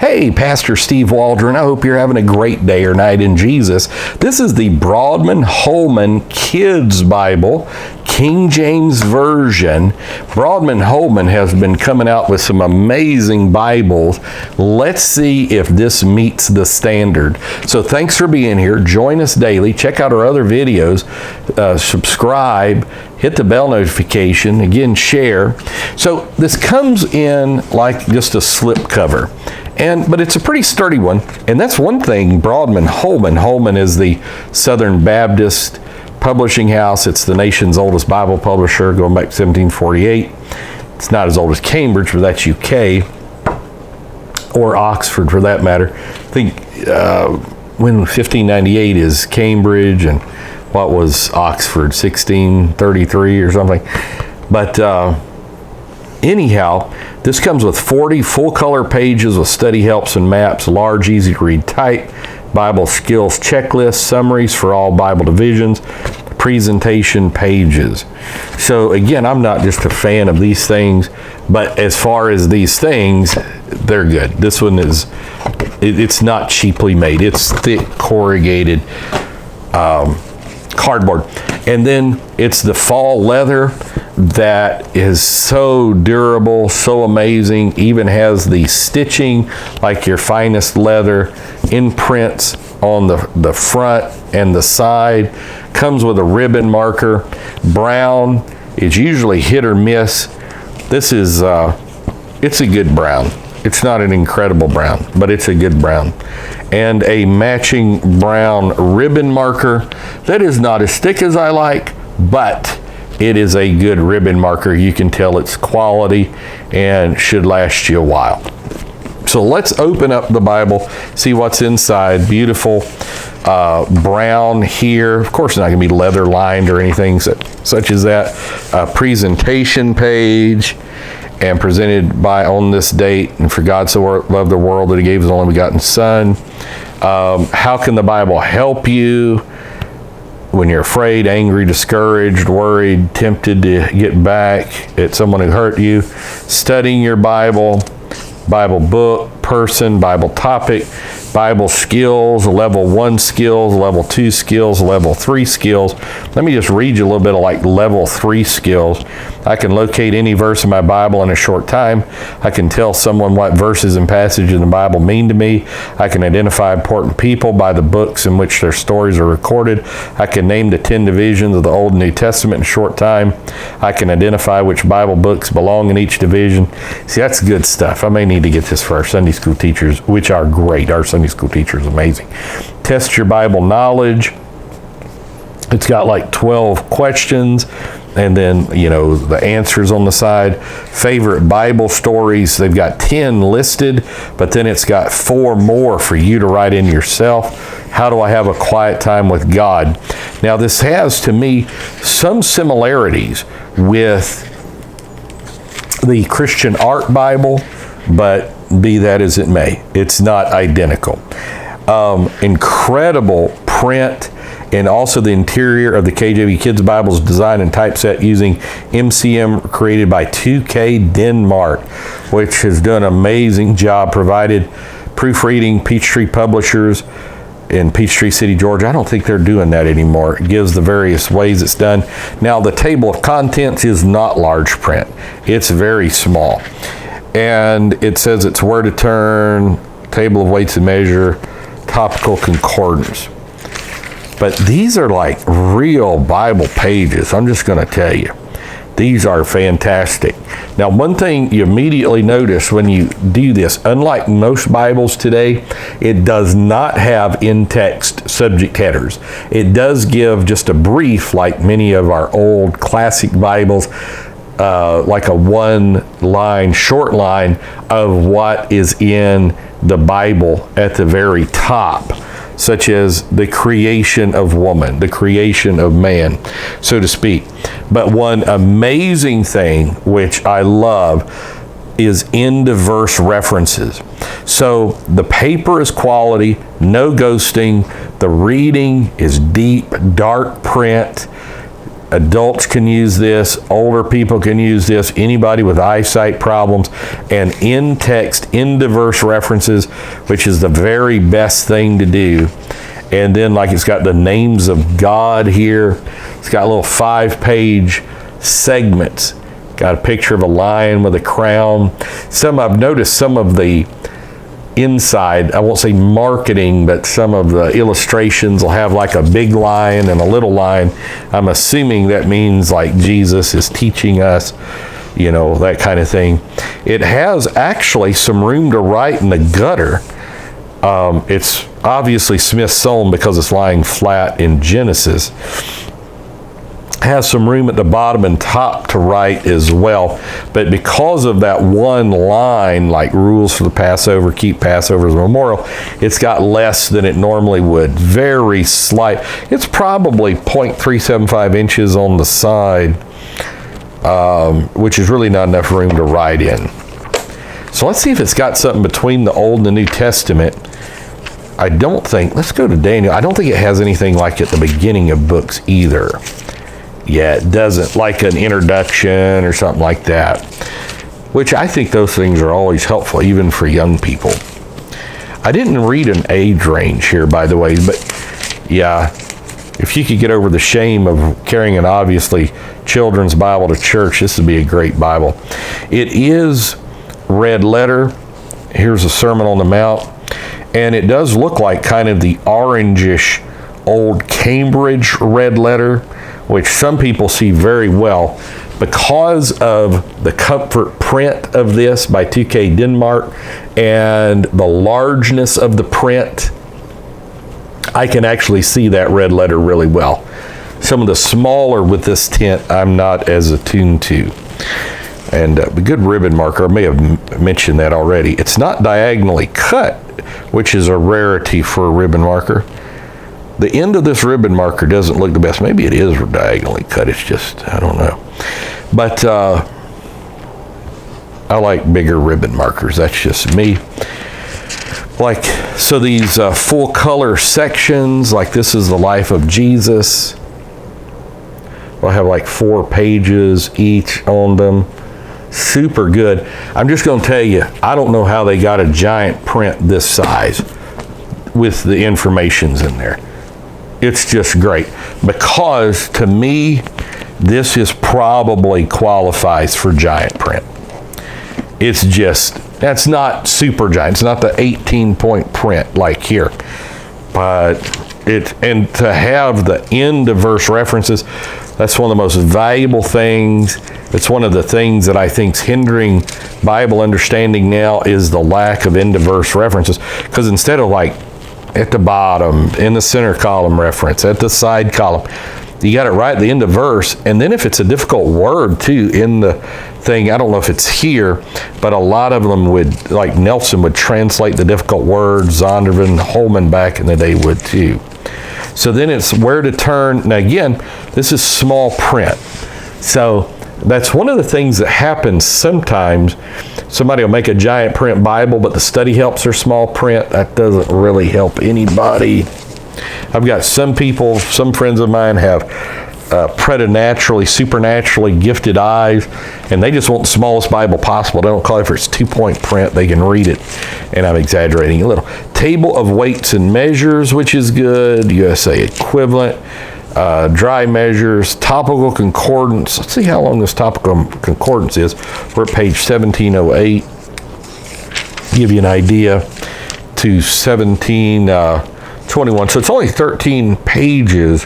Hey, Pastor Steve Waldron, I hope you're having a great day or night in Jesus. This is the Broadman-Holman Kids Bible, King James Version. Broadman-Holman has been coming out with some amazing Bibles. Let's see if this meets the standard. So thanks for being here. Join us daily. Check out our other videos. Subscribe. Hit the bell notification. Again, share. So this comes in like just a slip cover. But it's a pretty sturdy one. And that's one thing, Broadman-Holman. Holman is the Southern Baptist publishing house. It's the nation's oldest Bible publisher, going back to 1748. It's not as old as Cambridge, but that's UK, or Oxford for that matter. I think when 1598 is Cambridge, and what was Oxford, 1633 or something. But anyhow, this comes with 40 full-color pages with study helps and maps, large, easy-to-read type, Bible skills checklists, summaries for all Bible divisions, presentation pages. So again, I'm not just a fan of these things, but as far as these things, they're good. This one is, it's not cheaply made. It's thick, corrugated cardboard. And then it's the fall leather that is so durable, so amazing, even has the stitching like your finest leather, imprints on the front and the side, comes with a ribbon marker. Brown is usually hit or miss. This is, it's a good brown. It's not an incredible brown, but it's a good brown. And a matching brown ribbon marker that is not as thick as I like, but it is a good ribbon marker. You can tell it's quality and should last you a while. So let's open up the Bible, see what's inside. Beautiful brown here. Of course, it's not going to be leather lined or anything such as that. Presentation page, and presented by on this date. And for God so loved the world that he gave his only begotten Son. How can the Bible help you when you're afraid, angry, discouraged, worried, tempted to get back at someone who hurt you? Studying your Bible, Bible book, person, Bible topic, Bible skills, level 1 skills, level 2 skills, level 3 skills. Let me just read you a little bit of like level 3 skills. I can locate any verse in my Bible in a short time. I can tell someone what verses and passages in the Bible mean to me. I can identify important people by the books in which their stories are recorded. I can name the 10 divisions of the Old and New Testament in a short time. I can identify which Bible books belong in each division. See, that's good stuff. I may need to get this for our Sunday school teachers, which are great. Our Sunday school teacher is amazing. Test your Bible knowledge. It's got like 12 questions, and then, you know, the answers on the side. Favorite Bible stories. They've got 10 listed, but then it's got 4 more for you to write in yourself. How do I have a quiet time with God? Now, this has, to me, some similarities with the Christian Art Bible, but be that as it may, it's not identical. Incredible print, and also the interior of the KJV Kids Bible is designed and typeset using MCM created by 2K Denmark, which has done an amazing job. Provided proofreading, Peachtree Publishers in Peachtree City, Georgia. I don't think they're doing that anymore. It gives the various ways it's done. Now, the table of contents is not large print. It's very small. And it says it's where to turn, table of weights and measure, topical concordance. But these are like real Bible pages. I'm just going to tell you. These are fantastic. Now, one thing you immediately notice when you do this, unlike most Bibles today, it does not have in-text subject headers. It does give just a brief, like many of our old classic Bibles, like a one-line, short line of what is in the Bible at the very top, such as the creation of woman, the creation of man, so to speak. But one amazing thing, which I love, is end-of-verse references. So the paper is quality, no ghosting. The reading is deep, dark print. Adults can use this, older people can use this, anybody with eyesight problems, and in text, in diverse references, which is the very best thing to do. And then like it's got the names of God here. It's got little 5-page segments. Got a picture of a lion with a crown. I've noticed some of the inside, I won't say marketing, but some of the illustrations will have like a big lion and a little lion. I'm assuming that means like Jesus is teaching us, that kind of thing. It has actually some room to write in the gutter. It's obviously Smith's sewn because it's lying flat in Genesis. Has some room at the bottom and top to write as well, but because of that one line, like rules for the Passover, keep Passover as a memorial, it's got less than it normally would. Very slight. It's probably 0.375 inches on the side, which is really not enough room to write in. So let's see if it's got something between the Old and the New Testament. I don't think, let's go to Daniel. I don't think it has anything like at the beginning of books either. Yeah, it doesn't, like an introduction or something like that, which I think those things are always helpful, even for young people. I didn't read an age range here, by the way, but yeah, if you could get over the shame of carrying an obviously children's Bible to church, this would be a great Bible. It is red letter. Here's a Sermon on the Mount, and it does look like kind of the orangish old Cambridge red letter, which some people see very well. Because of the comfort print of this by 2K Denmark and the largeness of the print, I can actually see that red letter really well. Some of the smaller with this tint, I'm not as attuned to. And the good ribbon marker, I may have mentioned that already. It's not diagonally cut, which is a rarity for a ribbon marker. The end of this ribbon marker doesn't look the best. Maybe it is diagonally cut. It's just, I don't know. But I like bigger ribbon markers. That's just me. Like, so these full color sections, like this is the life of Jesus. We'll have like 4 pages each on them. Super good. I'm just going to tell you, I don't know how they got a giant print this size with the informations in there. It's just great, because to me, this is probably qualifies for giant print. It's just, that's not super giant. It's not the 18-point print like here, but and to have the in diverse references, that's one of the most valuable things. It's one of the things that I think is hindering Bible understanding now, is the lack of in diverse references. Because instead of like at the bottom, in the center column reference, at the side column, you got it right at the end of verse. And then if it's a difficult word too in the thing, I don't know if it's here, but a lot of them would, like Nelson would translate the difficult words, Zondervan, Holman back in the day would too. So then it's where to turn. Now again, this is small print. So that's one of the things that happens sometimes. Somebody will make a giant print Bible, but the study helps are small print. That doesn't really help anybody. I've got some people, some friends of mine have preternaturally, supernaturally gifted eyes, and they just want the smallest Bible possible. They don't call it for its 2-point print. They can read it, and I'm exaggerating a little. Table of weights and measures, which is good. USA equivalent. Dry measures, topical concordance. Let's see how long this topical concordance is. We're at page 1708. Give you an idea to 1721. So it's only 13 pages,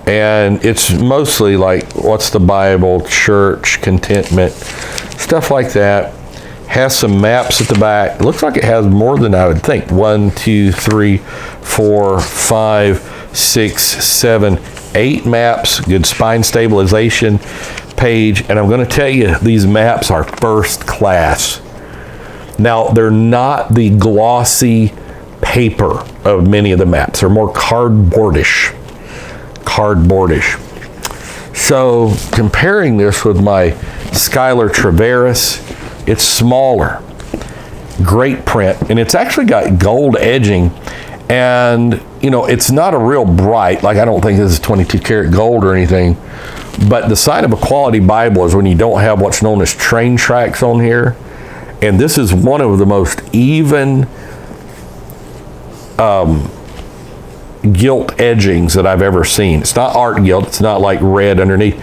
and it's mostly like what's the Bible, church, contentment, stuff like that. Has some maps at the back. It looks like it has more than I would think. 1, 2, 3, 4, 5, 6, 7, 8 maps. Good spine stabilization page. And I'm going to tell you, these maps are first class. Now, they're not the glossy paper of many of the maps. They're more cardboardish. So comparing this with my Schuyler Traveris, it's smaller, great print, and it's actually got gold edging, and you know, it's not a real bright, like I don't think this is 22 karat gold or anything, But the sign of a quality Bible is when you don't have what's known as train tracks on here. And this is one of the most even gilt edgings that I've ever seen. It's not art gilt. It's not like red underneath,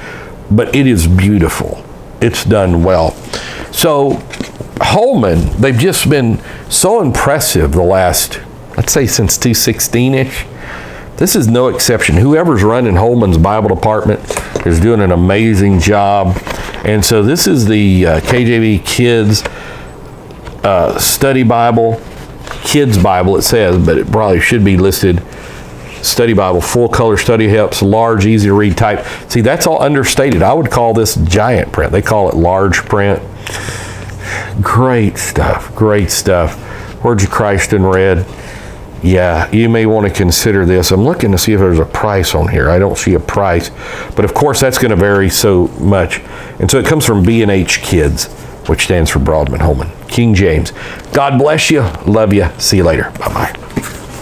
but it is beautiful. It's done well. So Holman, they've just been so impressive the last, let's say since 216-ish. This is no exception. Whoever's running Holman's Bible department is doing an amazing job. And so this is the KJV Kids Study Bible, Kids Bible it says, but it probably should be listed Study Bible, full color study helps, large, easy to read type. See, that's all understated. I would call this giant print. They call it large print. Great stuff, great stuff. Words of Christ in red. Yeah, you may want to consider this. I'm looking to see if there's a price on here. I don't see a price, but of course that's going to vary so much. And so it comes from B&H Kids, which stands for Broadman Holman. King James. God bless you. Love you. See you later. Bye-bye.